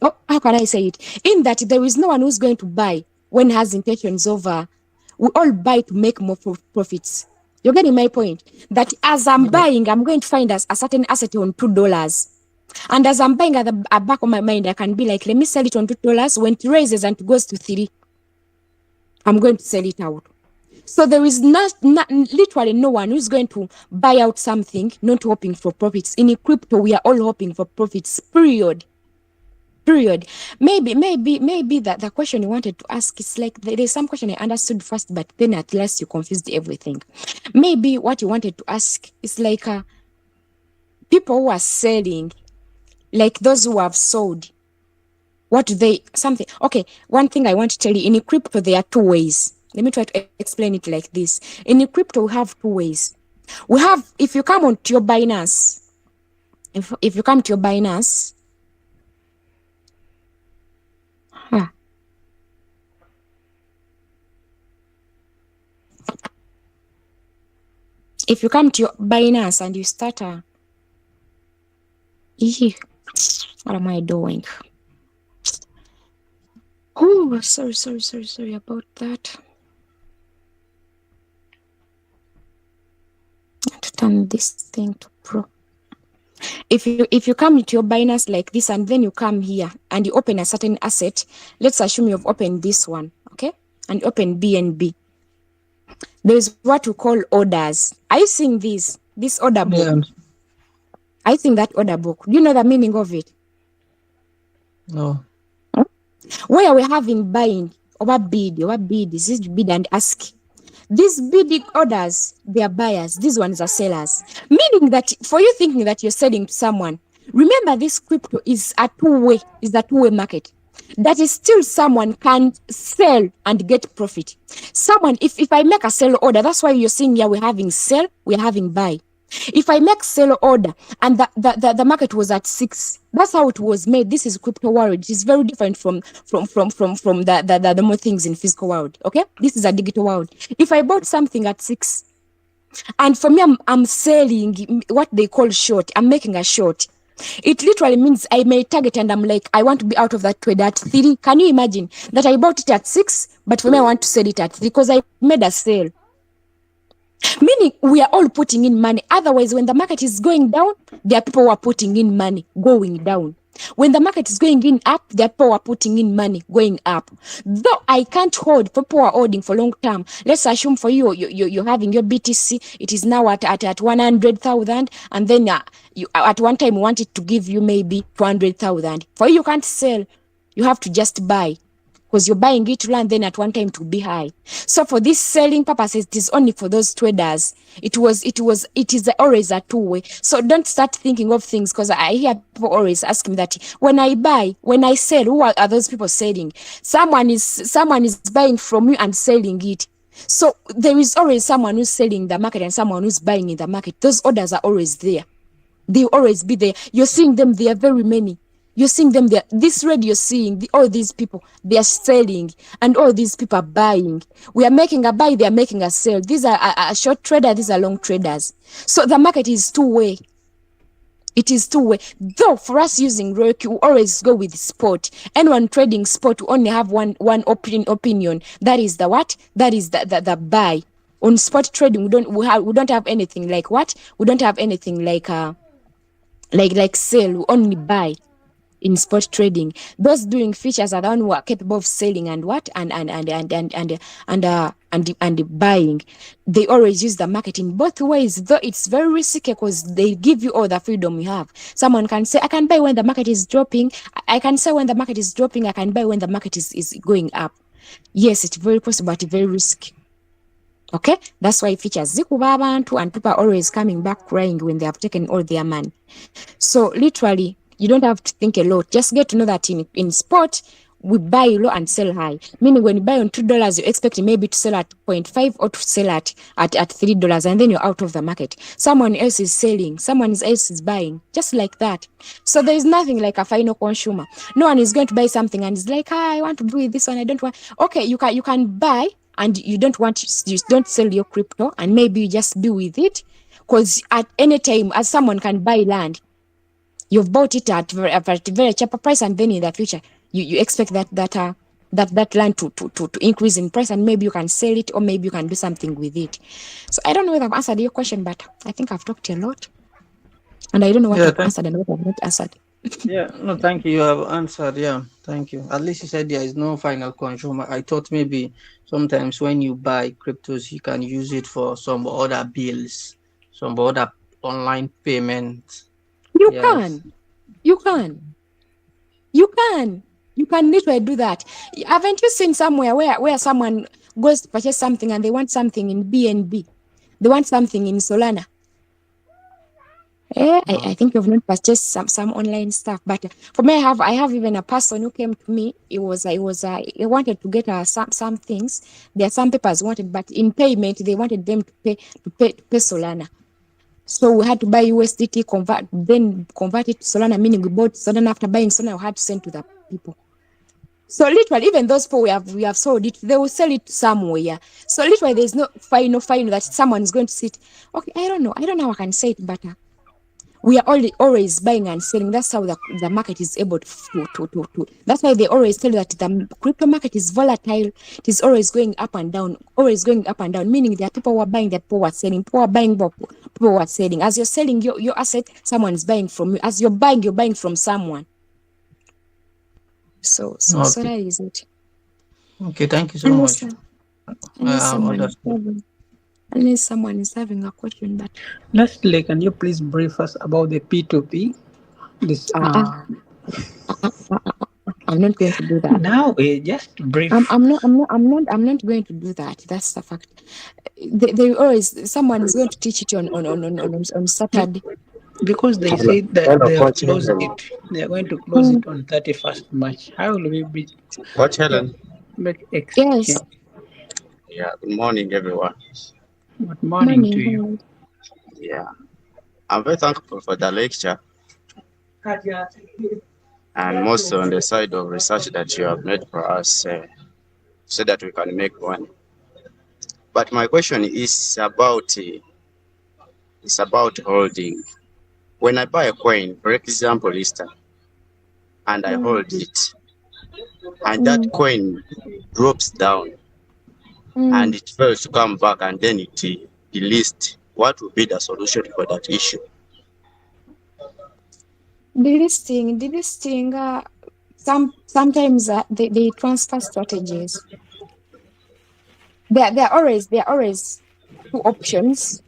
How can I say it? In that there is no one who's going to buy when has intentions of we all buy to make more profits. You're getting my point? That as I'm
Yeah.
buying, I'm going to find a certain asset on $2. And as I'm buying at the back of my mind, I can be like, let me sell it on $2. When it raises and it goes to 3, I'm going to sell it out. So there is not literally no one who's going to buy out something not hoping for profits. In crypto, we are all hoping for profits. Period. Maybe that the question you wanted to ask is like there's some question I understood first, but then at last you confused everything. Maybe what you wanted to ask is like people who are selling, like those who have sold. What do they something? Okay, one thing I want to tell you, in crypto there are two ways. Let me try to explain it like this. In crypto we have two ways. We have, if you come onto your Binance, if you come to your Binance, huh, if you come to your Binance and you start what am I doing? Oh, sorry about that. To turn this thing to pro. If you come to your Binance like this and then you come here and you open a certain asset, let's assume you've opened this one, okay, and open BNB. There is what we call orders. Are you seeing this order
Yeah.
book? I think that order book. Do you know the meaning of it?
No.
Where we're having buying over bid, this is bid and ask. These bidding orders, they are buyers. These ones are sellers. Meaning that for you thinking that you're selling to someone, remember this crypto is a two-way market. That is still someone can sell and get profit. Someone, if I make a sell order, that's why you're seeing here we're having sell, we're having buy. If I make sell order and the market was at 6, that's how it was made. This is crypto world. It is very different from the more things in physical world. Okay, this is a digital world. If I bought something at 6, and for me I'm selling what they call short. I'm making a short. It literally means I may target and I'm like, I want to be out of that trade at 3. Can you imagine that I bought it at 6, but for me I want to sell it at 3 because I made a sale. Meaning we are all putting in money. Otherwise, when the market is going down, there are people who are putting in money going down. When the market is going in up, there are people putting in money going up. Though I can't hold, people are holding for long term. Let's assume for you're having your BTC, it is now at 100,000, and then you at one time want it to give you maybe 200,000. For you can't sell, you have to just buy. Because you're buying it to learn, then at one time to be high. So for this selling purposes, it is only for those traders. It is always a two-way. So don't start thinking of things, because I hear people always ask me that when I buy, when I sell, who are those people selling? Someone is buying from you and selling it. So there is always someone who's selling in the market and someone who's buying in the market. Those orders are always there. They'll always be there. You're seeing them, they are very many. You're seeing them there. This red you're seeing, all these people, they are selling, and all these people are buying. We are making a buy, they are making a sell. These are a short trader, these are long traders. So the market is two-way. It is two-way. Though for us using Roku, we always go with spot. Anyone trading spot, we only have one opinion. That is the what? That is the buy. On spot trading, we don't have anything like what? We don't have anything like sell. We only buy. In spot trading, those doing features are the one who are capable of selling and what and buying. They always use the market in both ways, though it's very risky because they give you all the freedom you have. Someone can say, I can buy when the market is dropping. I can sell when the market is dropping. I can buy when the market is going up. Yes, it's very possible, but very risky. Okay, that's why features zikuba abantu, and people are always coming back crying when they have taken all their money. So literally, you don't have to think a lot. Just get to know that in spot, we buy low and sell high. Meaning when you buy on $2, you expect maybe to sell at 0.5 or to sell at $3, and then you're out of the market. Someone else is selling, someone else is buying, just like that. So there is nothing like a final consumer. No one is going to buy something and is like, I want to do with this one, I don't want. Okay, you can buy and you don't sell your crypto, and maybe you just be with it, because at any time, as someone can buy land, you've bought it at a very cheaper price, and then in the future you expect that land to increase in price, and maybe you can sell it, or maybe you can do something with it. So I don't know if I've answered your question, but I think I've talked a lot, and I don't know what I've answered and what I've not answered.
Yeah, no, thank you. You have answered. Yeah, thank you. At least you said there is no final consumer. I thought maybe sometimes when you buy cryptos, you can use it for some other bills, some other online payments.
You can literally do that. Haven't you seen somewhere where someone goes to purchase something and they want something in BNB, they want something in Solana? I think you've not purchased some online stuff, but for me, I have even a person who came to me. He wanted to get some things. There are some papers wanted, but in payment they wanted them to pay Solana. So we had to buy USDT, convert it to Solana, meaning we bought Solana. After buying Solana, we had to send to the people. So literally, even those people we have sold it, they will sell it somewhere. So literally, there's no final that someone is going to sit. Okay, I don't know how I can say it better. We are always buying and selling. That's how the market is able to. That's why they always tell you that the crypto market is volatile. It is always going up and down, meaning there are people who are buying, there are people who are selling, people are buying, people who are selling. As you're selling your asset, someone is buying from you. As you're buying from someone. So that is it.
Okay, thank you so much.
Unless someone is having a question, but
lastly, can you please brief us about the P2P? This
I'm not going to do that.
Now, just brief.
I'm not going to do that. That's the fact. They always, someone is going to teach it on Saturday.
Because they say that they have closed it. They are going to close it on 31st March. How will we be?
Watch Helen.
Yes.
Yeah, good morning, everyone.
Good morning to you.
Yeah, I'm very thankful for the lecture, and most on the side of research that you have made for us, so that we can make money. But my question is about holding. When I buy a coin, for example, Easter, and I hold it, and that coin drops down, and it fails to come back, and then it delisted, what would be the solution for that issue?
Delisting, sometimes they transfer strategies. There are always two options.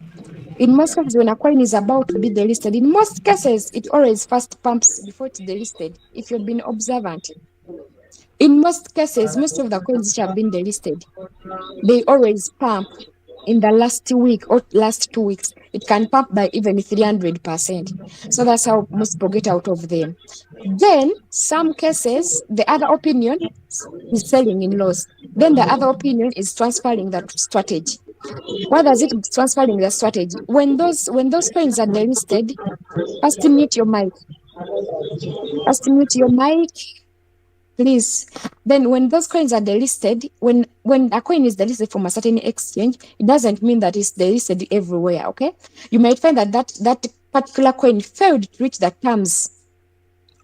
In most cases, when a coin is about to be delisted, in most cases, it always first pumps before it's delisted, if you've been observant. In most cases, most of the coins which have been delisted, they always pump in the last week or last 2 weeks. It can pump by even 300%. So that's how most people get out of them. Then, some cases, the other opinion is selling in loss. Then the other opinion is transferring that strategy. Why does it transferring the strategy? When those coins are delisted, first mute your mic. First mute your mic, please. Then when those coins are delisted, when a coin is delisted from a certain exchange, it doesn't mean that it's delisted everywhere, okay? You might find that particular coin failed to reach the terms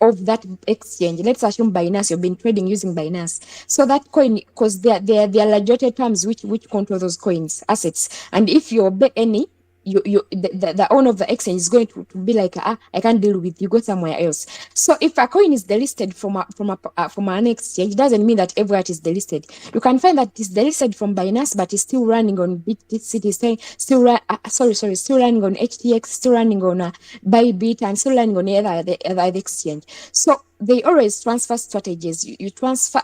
of that exchange. Let's assume Binance, you've been trading using Binance. So that coin, because they are legislated terms which control those coins, assets. And if you obey any, the owner of the exchange is going to be like, I can't deal with you, go somewhere else. So if a coin is delisted from an exchange, it doesn't mean that everywhere it is delisted. You can find that it's delisted from Binance, but it's still running on BitCity, still running on HTX, still running on Bybit, and still running on the other exchange. So they always transfer strategies. You transfer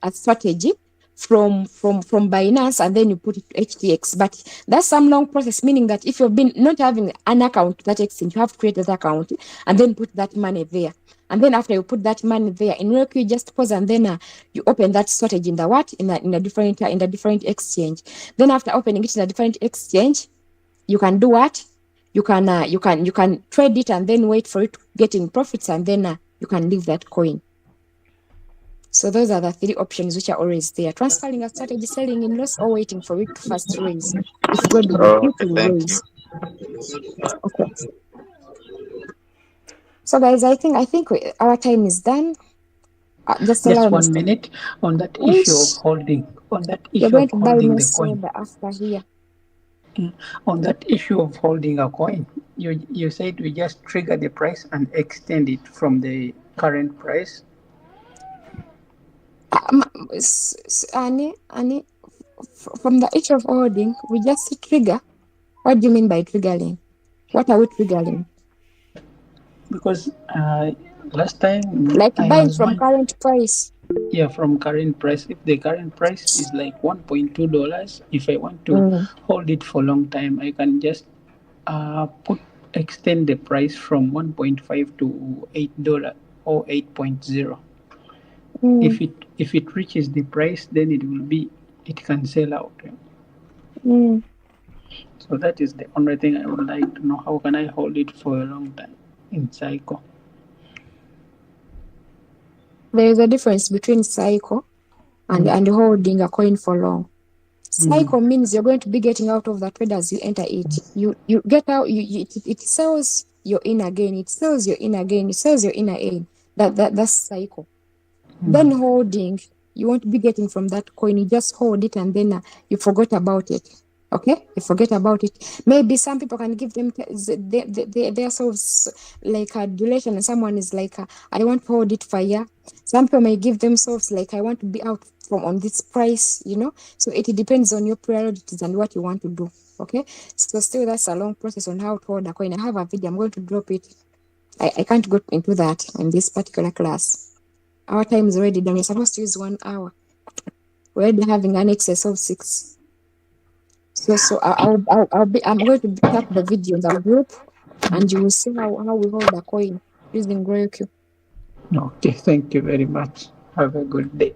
a strategy from Binance and then you put it to HTX. But that's some long process, meaning that if you've been not having an account to that exchange, you have to create that account and then put that money there. And then after you put that money there, in Roku, you just pause and then you open that strategy in the different exchange. Then after opening it in a different exchange, you can do what? You can trade it and then wait for it to get in profits and then you can leave that coin. So those are the three options which are always there: transferring a strategy, selling in loss, or waiting for it to first raise. If God willing, it
Okay,
will
thank
raise.
you.
Okay. So guys, I think our time is done. Just allow
Just
me.
1 minute on that issue of
Wish
holding. On that
you're
issue
going
of
to buy
holding
more
the coin.
soda after here.
On that issue of holding a coin, you said we just trigger the price and extend it from the current price.
Annie, from the issue of holding, we just trigger. What do you mean by triggering? What are we triggering?
Because last time
Like
I
buying
was
from
buying,
current price.
yeah, from current price. If the current price is like $1.2, if I want to hold it for a long time, I can just extend the price from 1.5 to $8 or 8.0.
Mm.
If it reaches the price, then it can sell out.
Mm.
So that is the only thing I would like to know. How can I hold it for a long time in cycle?
There is a difference between cycle and holding a coin for long. Cycle means you're going to be getting out of the trade as you enter it. You get out. It sells your in again. It sells your in again. It sells your in again. That's cycle. Then holding, you won't be getting from that coin. You just hold it and then you forgot about it. Okay, you forget about it. Maybe some people can give them their selves like a duration, and someone is like, I want to hold it for a year. Some people may give themselves like, I want to be out from on this price, So it depends on your priorities and what you want to do. Okay, so still that's a long process on how to hold a coin. I have a video. I'm going to drop it. I can't go into that in this particular class. Our time is already done. We're supposed to use 1 hour. We're already having an excess of 6. So I'm going to tap the video in the group, and you will see how we hold a coin using Roku.
Okay, thank you very much. Have a good day.